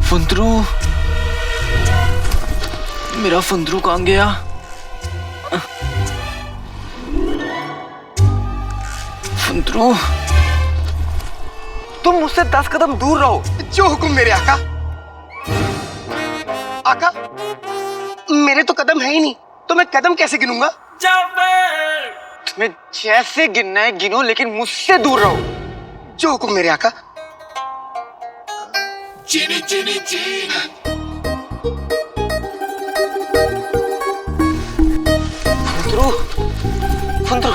फुंदरू, मेरा फुंदरू कहाँ गया? फुंदरू, तुम मुझसे 10 कदम दूर रहो। जो हुक्म मेरे आका। आका, मेरे तो कदम है ही नहीं, तो मैं कदम कैसे गिनूंगा? तुम्हें जैसे गिनना है गिनो, लेकिन मुझसे दूर रहो। जो हुक्म मेरे आका। चीनी चीनी चीनी। फुंदरू, फुंदरू।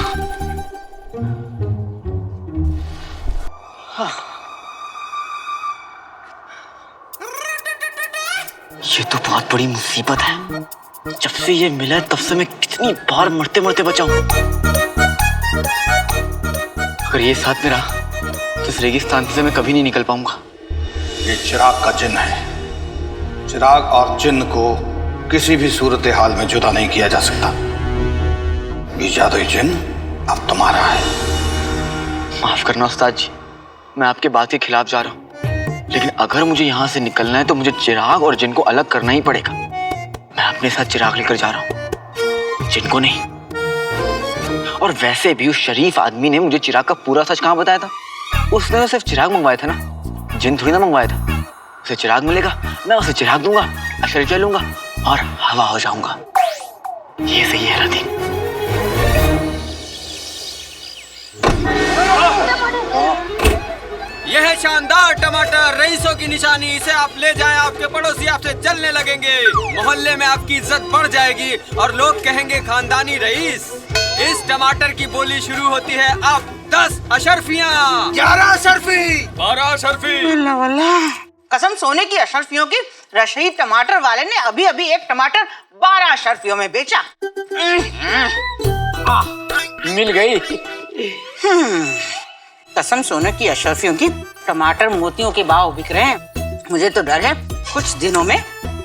हाँ। ये तो बहुत बड़ी मुसीबत है। जब से ये मिला है तब से मैं कितनी बार मरते मरते बचा हूं। अगर ये साथ में रहा तो इस रेगिस्तान से मैं कभी नहीं निकल पाऊंगा। ये चिराग का जिन्न है। चिराग और जिन्न को किसी भी सूरत हाल में जुदा नहीं किया जा सकता। ये जादुई जिन्न अब तुम्हारा है। माफ करना उस्ताद जी, मैं आपके बात के खिलाफ जा रहा हूँ, लेकिन अगर मुझे यहाँ से निकलना है तो मुझे चिराग और जिन्न को अलग करना ही पड़ेगा। मैं अपने साथ चिराग लेकर जा रहा हूँ, जिन्न को नहीं। और वैसे भी उस शरीफ आदमी ने मुझे चिराग का पूरा सच कहाँ बताया था? उसने तो सिर्फ चिराग मंगवाया था ना, जिन्न थोड़ी ना मंगवाया था। उसे चिराग मिलेगा, मैं उसे चिराग दूंगा, अशर चलूंगा और हवा हो जाऊंगा। ये सही है अलादीन। यह है शानदार टमाटर, रईसों की निशानी। इसे आप ले जाएं, आपके पड़ोसी आपसे जलने लगेंगे, मोहल्ले में आपकी इज्जत बढ़ जाएगी और लोग कहेंगे खानदानी रईस। इस टमाटर की बोली शुरू होती है अब 10 अशर्फियाँ। 11 अशर्फी। 12 अशर्फी। कसम सोने की अशर्फियों की, रशीद टमाटर वाले ने अभी अभी एक टमाटर 12 अशर्फियों में बेचा। मिल गई। कसम सोने की अशर्फियों की, टमाटर मोतियों के भाव बिक रहे हैं। मुझे तो डर है कुछ दिनों में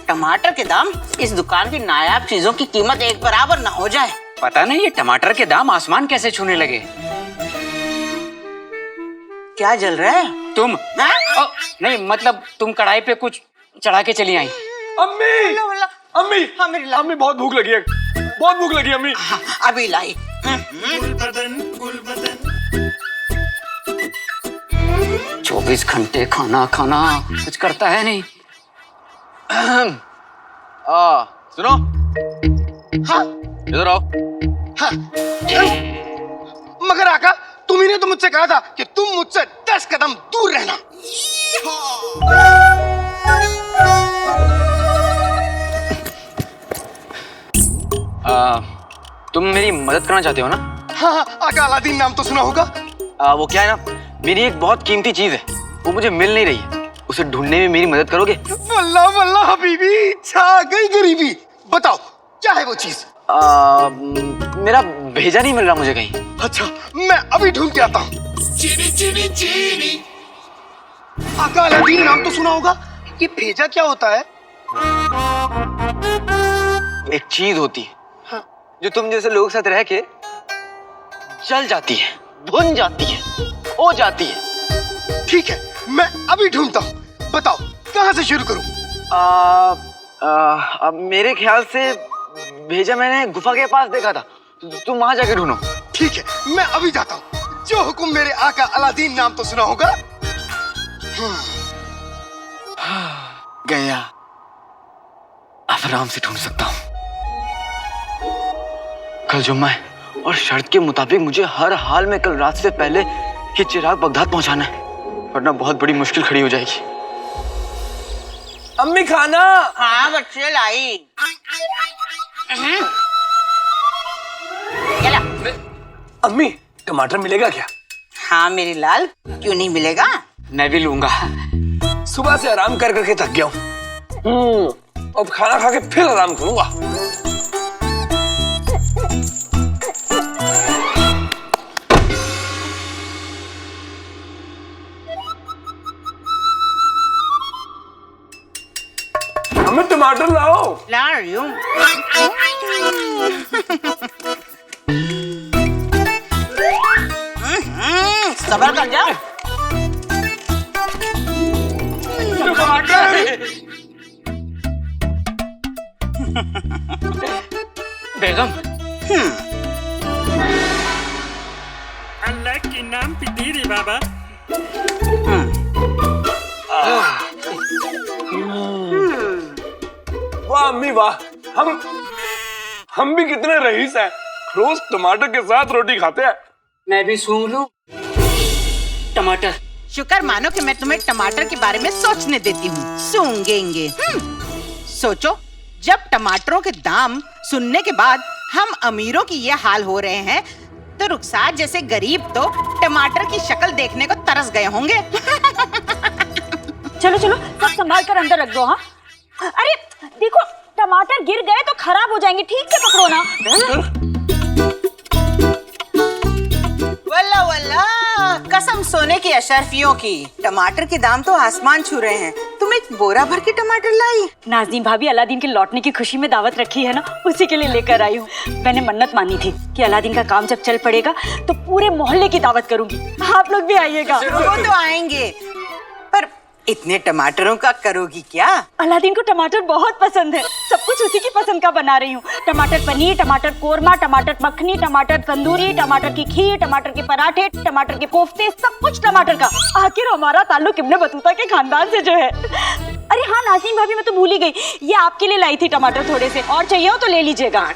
टमाटर के दाम इस दुकान की नायाब चीजों की कीमत एक बराबर ना हो जाए। पता नहीं ये टमाटर के दाम आसमान कैसे छूने लगे। क्या जल रहा है? तुम नहीं, मतलब तुम कढ़ाई पे कुछ चढ़ा के चली आई। अम्मी, अम्मी, हाँ मेरी लाल, अम्मी बहुत भूख लगी है, बहुत भूख लगी अम्मी। हाँ, अभी लाई। 24 घंटे खाना खाना कुछ करता है नहीं। सुनो, हाँ इधर आओ। हाँ। मगर आका, तुम ही ने तो मुझसे कहा था कि तुम मुझसे 10 कदम दूर रहना। तुम मेरी मदद करना चाहते हो ना? हाँ हाँ आका, अलादीन नाम तो सुना होगा। वो क्या है ना, मेरी एक बहुत कीमती चीज है, वो मुझे मिल नहीं रही है। उसे ढूंढने में मेरी मदद करोगे? वल्लाह वल्लाह हबीबी, छा गई गरीबी। बताओ क्या है वो चीज? मेरा भेजा नहीं मिल रहा मुझे कहीं। अच्छा, मैं अभी ढूंढ के आता हूँ। चीनी चीनी चीनी। आका, अलादीन नाम तो सुना होगा। ये भेजा क्या होता है? एक चीज होती है, हाँ। जो तुम जैसे लोगों के साथ रह के जल जाती है, भुन जाती है, हो जाती है। ठीक है, मैं अभी ढूंढता हूँ। बताओ कहाँ से शुरू करूँ? मेरे ख्याल से भेजा मैंने गुफा के पास देखा था, तुम वहां जाके ढूंढो। ठीक है, मैं अभी जाता हूँ। जो हुक्म मेरे आका, अलादीन नाम तो सुना होगा। गया, अब आराम से ढूंढ सकता हूँ। कल जुम्मा है और शर्त के मुताबिक मुझे हर हाल में कल रात से पहले ये चिराग बगदाद पहुंचाना है, वरना बहुत बड़ी मुश्किल खड़ी हो जाएगी। अम्मी खाना। हाँ बच्चे लाई। चला। अम्मी टमाटर मिलेगा क्या? हाँ मेरी लाल, क्यों नहीं मिलेगा? मैं भी लूंगा। सुबह से आराम कर करके थक गया हूँ, अब खाना खा के फिर आराम करूंगा। हमें टमाटर लाओ। ला रही हूँ। सबर कर जाओ। टमाटर। बेगम, अल्लाह के नाम पे दे रे बाबा। वाह अम्मी वाह, हम भी कितने रईस हैं, रोज टमाटर के साथ रोटी खाते हैं। मैं भी सूंघ लूं टमाटर। शुक्र मानो कि मैं तुम्हें टमाटर के बारे में सोचने देती हूँ। सूंघेंगे। सोचो, जब टमाटरों के दाम सुनने के बाद हम अमीरों की ये हाल हो रहे हैं, तो रुखसार जैसे गरीब तो टमाटर की शक्ल देखने को तरस गए होंगे। चलो चलो, सब संभाल कर अंदर रख दो। हाँ, अरे देखो, टमाटर गिर गए तो खराब हो जाएंगे, ठीक से पकड़ो ना। वल्ला वल्ला, कसम सोने की अशरफियों की, टमाटर के दाम तो आसमान छू रहे हैं। तुम एक बोरा भर के टमाटर लाई? नाज़नीन भाभी अलादीन के लौटने की खुशी में दावत रखी है ना, उसी के लिए लेकर आई हूँ। मैंने मन्नत मानी थी कि अलादीन का काम जब चल पड़ेगा तो पूरे मोहल्ले की दावत करूंगी। आप लोग भी आइएगा। वो तो आएंगे, पर इतने टमाटरों का करोगी क्या? अलादीन को टमाटर बहुत पसंद है, सब कुछ उसी की पसंद का बना रही हूँ। टमाटर पनीर, टमाटर कोरमा, टमाटर मखनी, टमाटर तंदूरी, टमाटर की खीर, टमाटर के पराठे, टमाटर के कोफ्ते, सब कुछ टमाटर का। आखिर हमारा ताल्लुक इब्ने बतूता के खानदान से जो है। अरे हाँ नाज़नीन भाभी, मैं तो भूल ही गई, ये आपके लिए लाई थी टमाटर थोड़े से, और चाहिए हो तो ले लीजिएगा।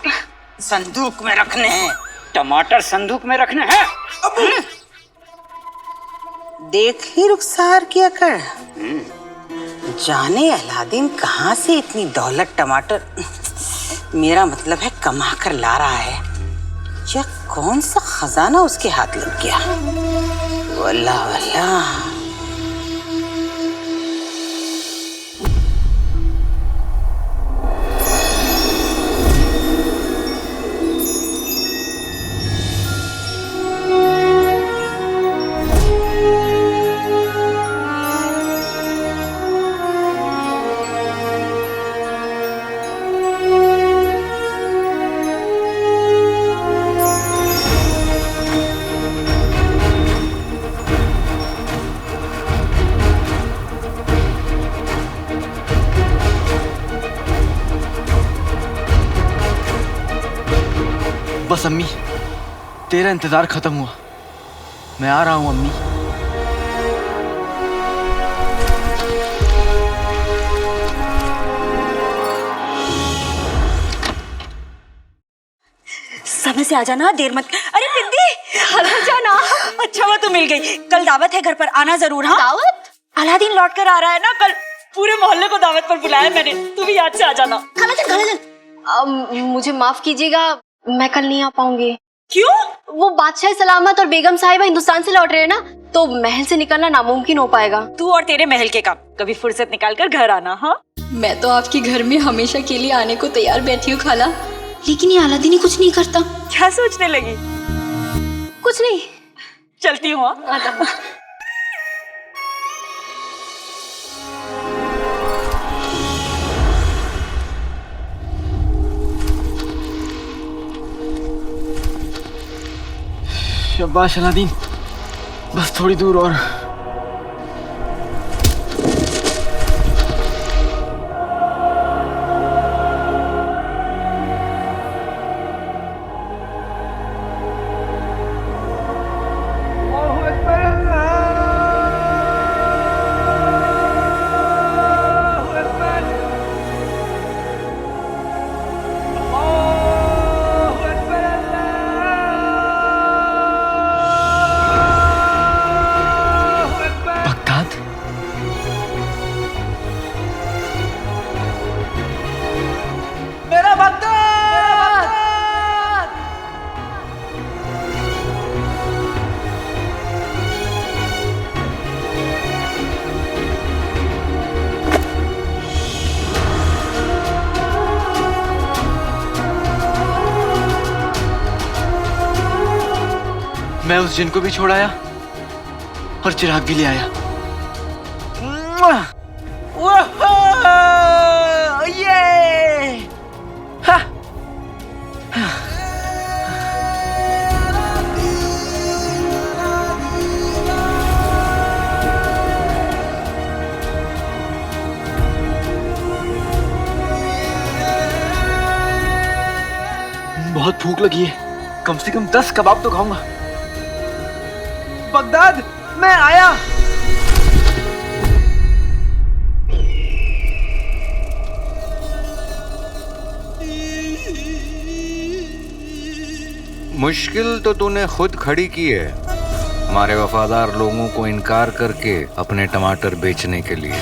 संदूक में रखने हैं। टमाटर संदूक में रखने हैं। देख ही रुखसार क्या कर, जाने अलादीन कहाँ से इतनी दौलत टमाटर, मेरा मतलब है कमा कर ला रहा है, या कौन सा खजाना उसके हाथ लग गया। वल्लाह वल्लाह। बस अम्मी, तेरा इंतजार खत्म हुआ, मैं आ रहा हूँ अम्मी। समय से आ जाना, देर मत। अरे बिंदी, आ जाना। अच्छा हुआ तो मिल गई। कल दावत है घर पर, आना जरूर। हाँ, दावत? अलादीन लौट कर आ रहा है ना कल, पूरे मोहल्ले को दावत पर बुलाया मैंने, तू भी याद से आ जाना। खाला जान, मुझे माफ कीजिएगा, मैं कल नहीं आ पाऊंगी। क्यों? वो बादशाह सलामत और बेगम साहिबा हिंदुस्तान से लौट रहे हैं ना, तो महल से निकलना नामुमकिन हो पाएगा। तू और तेरे महल के काम, कभी फुर्सत निकाल कर घर आना। हाँ, मैं तो आपके घर में हमेशा के लिए आने को तैयार बैठी हूँ खाला, लेकिन ये अलादीन ही कुछ नहीं करता। क्या सोचने लगी? कुछ नहीं, चलती हूँ। शाबाश अलादीन, बस थोड़ी दूर और। मैं उस जिन को भी छोड़ आया और चिराग भी ले आया। ये बहुत भूख लगी है, कम से कम 10 कबाब तो खाऊंगा। बगदाद, मैं आया। मुश्किल तो तूने खुद खड़ी की है, हमारे वफादार लोगों को इनकार करके अपने टमाटर बेचने के लिए।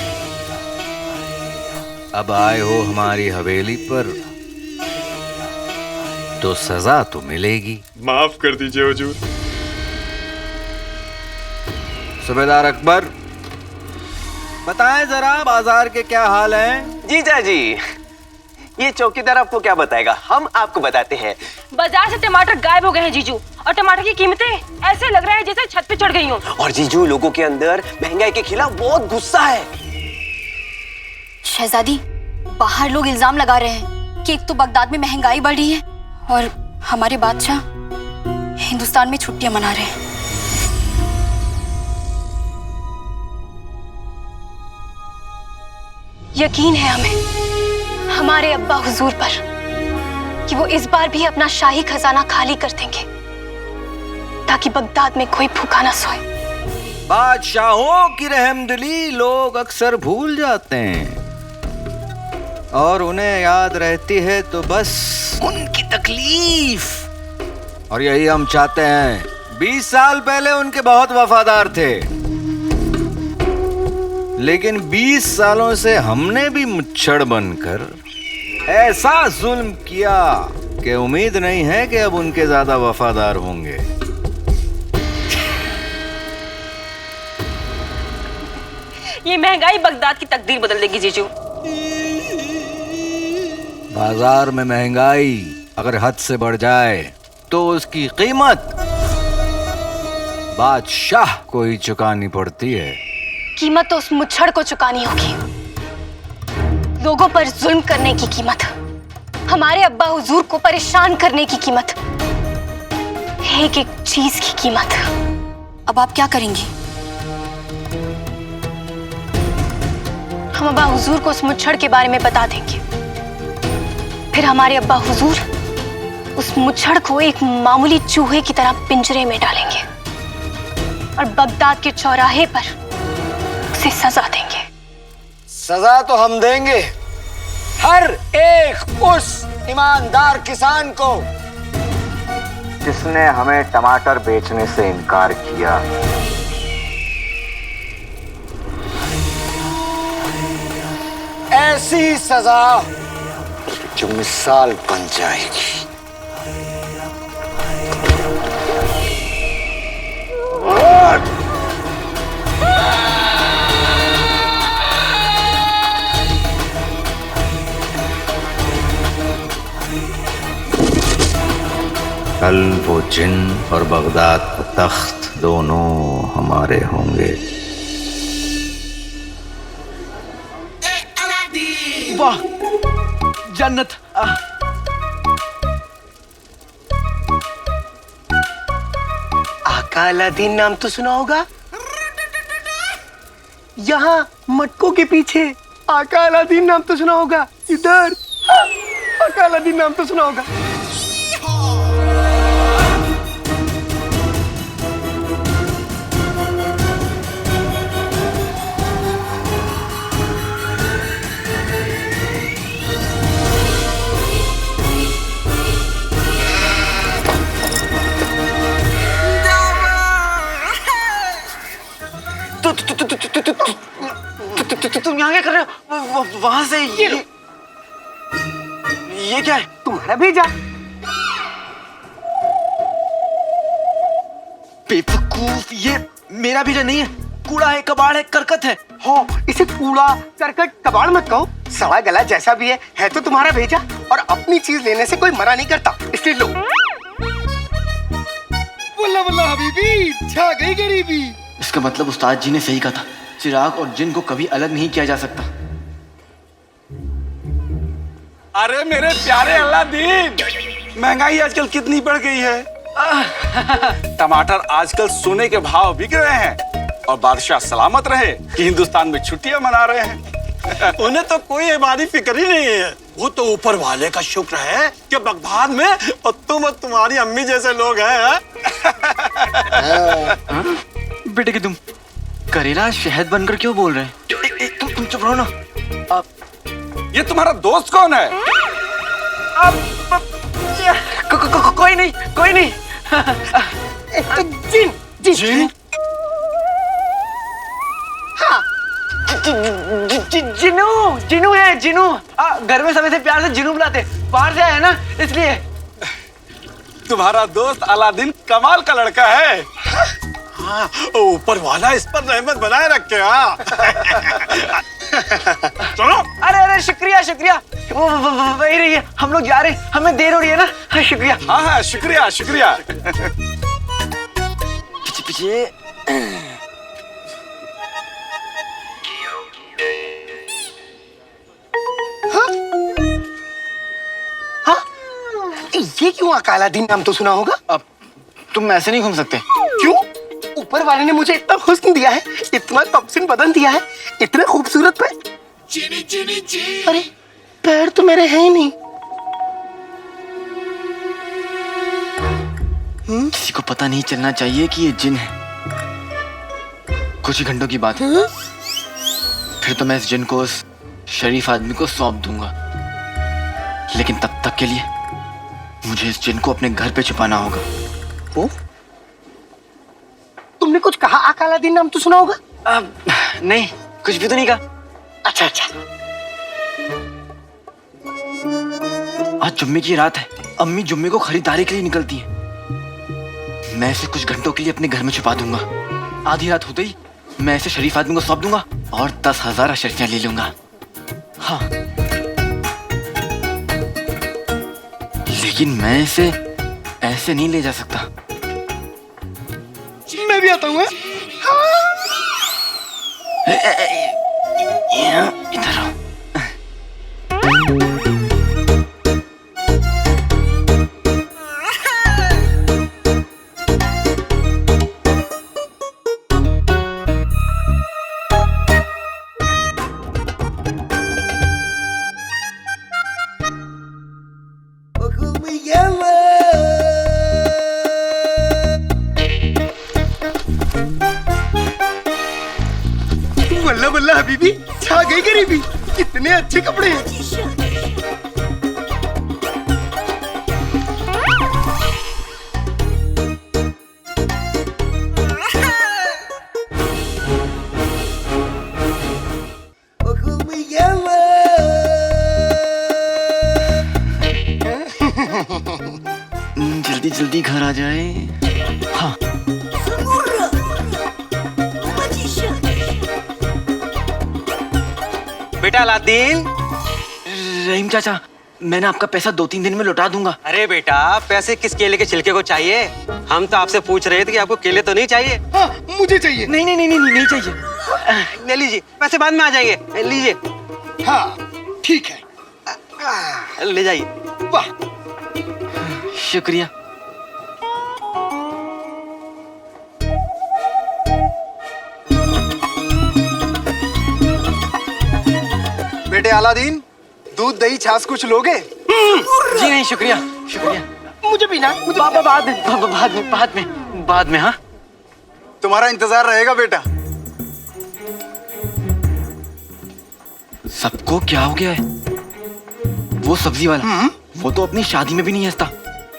अब आए हो हमारी हवेली पर तो सजा तो मिलेगी। माफ कर दीजिए हुजूर। सूबेदार अकबर, बताएं जरा बाजार के क्या हाल हैं? जीजा जी, ये चौकीदार आपको क्या बताएगा, हम आपको बताते हैं। बाजार से टमाटर गायब हो गए हैं जीजू, और टमाटर की कीमतें ऐसे लग रहा है जैसे छत पे चढ़ गई हों। और जीजू, लोगों के अंदर महंगाई के खिलाफ बहुत गुस्सा है। शहजादी, बाहर लोग इल्जाम लगा रहे हैं कि एक तो बगदाद में महंगाई बढ़ रही है और हमारे बादशाह हिंदुस्तान में छुट्टियां मना रहे हैं। यकीन है हमें हमारे अब्बा हुजूर पर कि वो इस बार भी अपना शाही खजाना खाली कर देंगे ताकि बगदाद में कोई भूखा ना सोए। बादशाहों की रहमदिली लोग अक्सर भूल जाते हैं और उन्हें याद रहती है तो बस उनकी तकलीफ। और यही हम चाहते हैं। 20 साल पहले उनके बहुत वफादार थे, लेकिन 20 सालों से हमने भी मुच्छड़ बनकर ऐसा जुल्म किया कि उम्मीद नहीं है कि अब उनके ज्यादा वफादार होंगे। ये महंगाई बगदाद की तकदीर बदल देगी जीजू। बाजार में महंगाई अगर हद से बढ़ जाए तो उसकी कीमत बादशाह को ही चुकानी पड़ती है। कीमत तो उस मुच्छड़ को चुकानी होगी, लोगों पर जुल्म करने की कीमत, हमारे अब्बा हुजूर को परेशान करने की कीमत, एक एक चीज की कीमत। अब आप क्या करेंगी? हम अब्बा हुजूर को उस मुच्छड़ के बारे में बता देंगे, फिर हमारे अब्बा हुजूर उस मुच्छड़ को एक मामूली चूहे की तरह पिंजरे में डालेंगे और बगदाद के चौराहे पर उसे सजा देंगे। सजा तो हम देंगे हर एक उस ईमानदार किसान को जिसने हमें टमाटर बेचने से इनकार किया। ऐसी सजा जो मिसाल बन जाएगी। कल वो जिन और बगदाद का तख्त दोनों हमारे होंगे। वाह, जन्नत। आका अलादीन नाम तो सुना होगा। यहाँ मटकों के पीछे आका अलादीन नाम तो सुना होगा। इधर आका अलादीन नाम तो सुना होगा। तुम यहाँ क्या कर रहे हो? वहां से ये क्या है? तुम्हारा भेजा। बेवकूफ, ये मेरा भेजा नहीं है, कूड़ा है, कबाड़ है, करकट है। हो, इसे कूड़ा करकट कबाड़ मत कहो, सड़ा गला जैसा भी है तो तुम्हारा भेजा। और अपनी चीज लेने से कोई मना नहीं करता, इसलिए लो। बल्ला बल्ला हबीबी, छा गई गरीबी। इसका मतलब उस्ताद जी ने सही कहा था, चिराग और जिन को कभी अलग नहीं किया जा सकता। अरे मेरे प्यारे अलादीन, महंगाई आजकल कितनी बढ़ गई है। टमाटर आजकल सोने के भाव बिक रहे हैं और बादशाह सलामत रहे कि हिंदुस्तान में छुट्टियां मना रहे हैं। उन्हें तो कोई हमारी फिक्र ही नहीं है। वो तो ऊपर वाले का शुक्र है कि बगदाद में और तुम और तुम्हारी अम्मी जैसे लोग हैं। बेटे कि तुम करेला शहद बनकर क्यों बोल रहे हैं? तुम चुप रहो ना। ये तुम्हारा दोस्त कौन है? कोई नहीं, कोई नहीं। जिन जिन हाँ जिनू जिनू है, जिनू। घर में समय से प्यार से जिनू बुलाते, बाहर से आया है ना इसलिए। तुम्हारा दोस्त अलादीन कमाल का लड़का है। हाँ, ऊपर वाला इस पर रहमत बनाए रखे। हाँ चलो। अरे शुक्रिया शुक्रिया। वो वही रही है, हम लोग जा रहे हैं, हमें देर हो रही है ना। हाँ शुक्रिया। हाँ शुक्रिया शुक्रिया। पीछे पीछे। ये क्यों अकालादीन नाम तो सुना होगा? अब तुम ऐसे नहीं घूम सकते। क्यों? ऊपर वाले ने मुझे इतना हुस्न दिया है, इतना कमसिन बदन दिया है, इतने खूबसूरत पे। अरे पैर तो मेरे हैं ही नहीं। किसी को पता नहीं चलना चाहिए कि ये जिन है। कुछ ही घंटों की बात है, फिर तो मैं इस जिन को उस शरीफ आदमी को सौंप दूंगा। लेकिन तब तक के लिए मुझे इस जिन को अपने घर पे छुपाना होगा। ओ? तुमने कुछ कहा? अकालादीन नाम तो सुना होगा? नहीं, कुछ भी तो नहीं कहा। अच्छा अच्छा। आज जुम्मे की रात है, अम्मी जुम्मे को खरीदारी के लिए निकलती हैं। मैं इसे कुछ घंटों के लिए अपने घर में छुपा दूंगा। आधी रात होते ही मैं इसे शरीफ आदमी को सौंप दूंगा और 10,000 अशर्फियां ले लूंगा। हाँ, लेकिन मैं इसे ऐसे नहीं ले जा सकता। मैं भी आता हूँ। इधर आओ। बल्ला बल्ला हबीबी, छा गई गरीबी। कितने अच्छे कपड़े हैं। जल्दी जल्दी घर आ जाए। हाँ, बेटा अलादीन। रहीम चाचा, मैंने आपका पैसा 2-3 दिन में लौटा दूंगा। अरे बेटा, पैसे किस केले के छिलके को चाहिए? हम तो आपसे पूछ रहे थे कि आपको केले तो नहीं चाहिए। हाँ, मुझे चाहिए। नहीं नहीं नहीं नहीं, नहीं चाहिए। ले लीजिए, पैसे बाद में आ जाएंगे। लीजिए। हाँ ठीक है, ले जाइए। वाह, शुक्रिया। बेटे अलादीन, दूध दही छाछ कुछ लोगे? जी नहीं, शुक्रिया शुक्रिया। मुझे भी ना। बाद में। हाँ, तुम्हारा इंतजार रहेगा बेटा। सबको क्या हो गया है? वो सब्जी वाला, वो तो अपनी शादी में भी नहीं हंसता।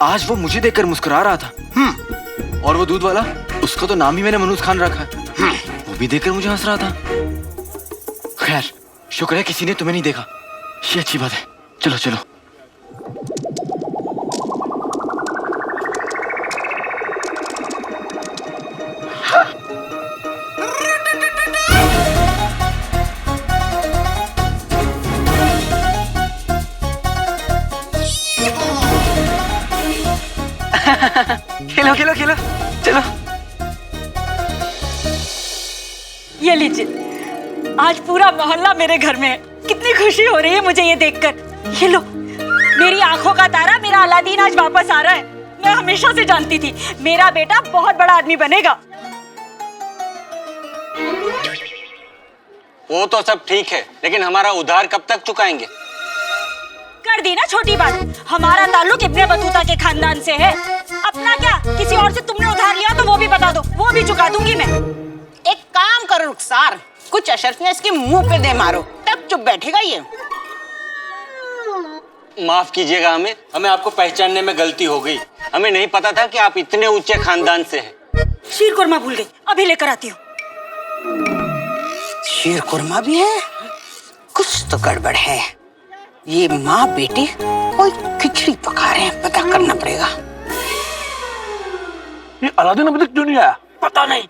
आज वो मुझे देखकर मुस्कुरा रहा था। और वो दूध वाला, उसका तो नाम ही मैंने मनूज खान रखा है। वो भी देखकर मुझे हंस रहा था। खैर, शुक्र है किसी ने तुम्हें नहीं देखा। ये अच्छी बात है। चलो चलो। खेलो खेलो खेलो, चलो। ये लीजिए, आज पूरा मोहल्ला मेरे घर में है। कितनी खुशी हो रही है मुझे ये देखकर। ये लो, मेरी आंखों का तारा मेरा अलादीन आज वापस आ रहा है। मैं हमेशा से जानती थी मेरा बेटा बहुत बड़ा आदमी बनेगा। वो तो सब ठीक है, लेकिन हमारा उधार कब तक चुकाएंगे? कर दी ना छोटी बात। हमारा ताल्लुक इब्ने बतूता के खानदान से है। अपना क्या किसी और से तुमने उधार लिया तो वो भी बता दो, वो भी चुका दूंगी मैं। एक काम करो रुखसार, कुछ अशर्फियां इसके मुंह पे दे मारो, तब चुप बैठेगा ये। माफ कीजिएगा, हमें हमें आपको पहचानने में गलती हो गई। हमें नहीं पता था कि आप इतने ऊंचे खानदान से हैं। शीर कुरमा भूल गई, अभी लेकर आती हूँ। शीर कुरमा भी है? कुछ तो गड़बड़ है। ये माँ बेटी कोई खिचड़ी पका रहे हैं, पता करना पड़ेगा। ये अलादीन अभी तक क्यों नहीं आया? पता नहीं।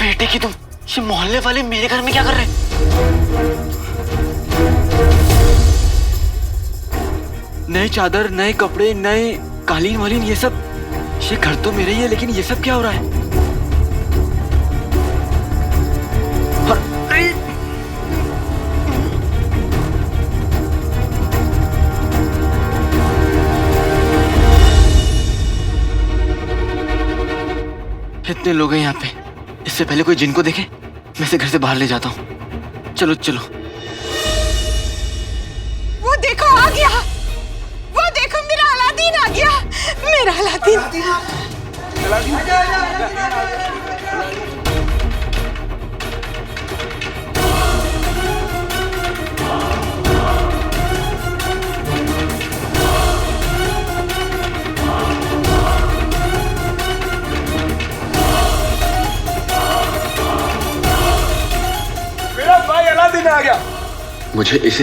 बेटे की तुम, ये मोहल्ले वाले मेरे घर में क्या कर रहे हैं? नए चादर, नए कपड़े, नए कालीन वालीन, ये सब। ये घर तो मेरे ही है, लेकिन ये सब क्या हो रहा है? अरे! इतने लोग हैं यहाँ पे, इससे पहले कोई जिन को देखे मैं इसे घर से बाहर ले जाता हूँ। चलो चलो। वो देखो आ गया, वो देखो मेरा अलादीन आ गया, मेरा अलादीन। मेरा भाई अलादीन आ गया। मुझे इसी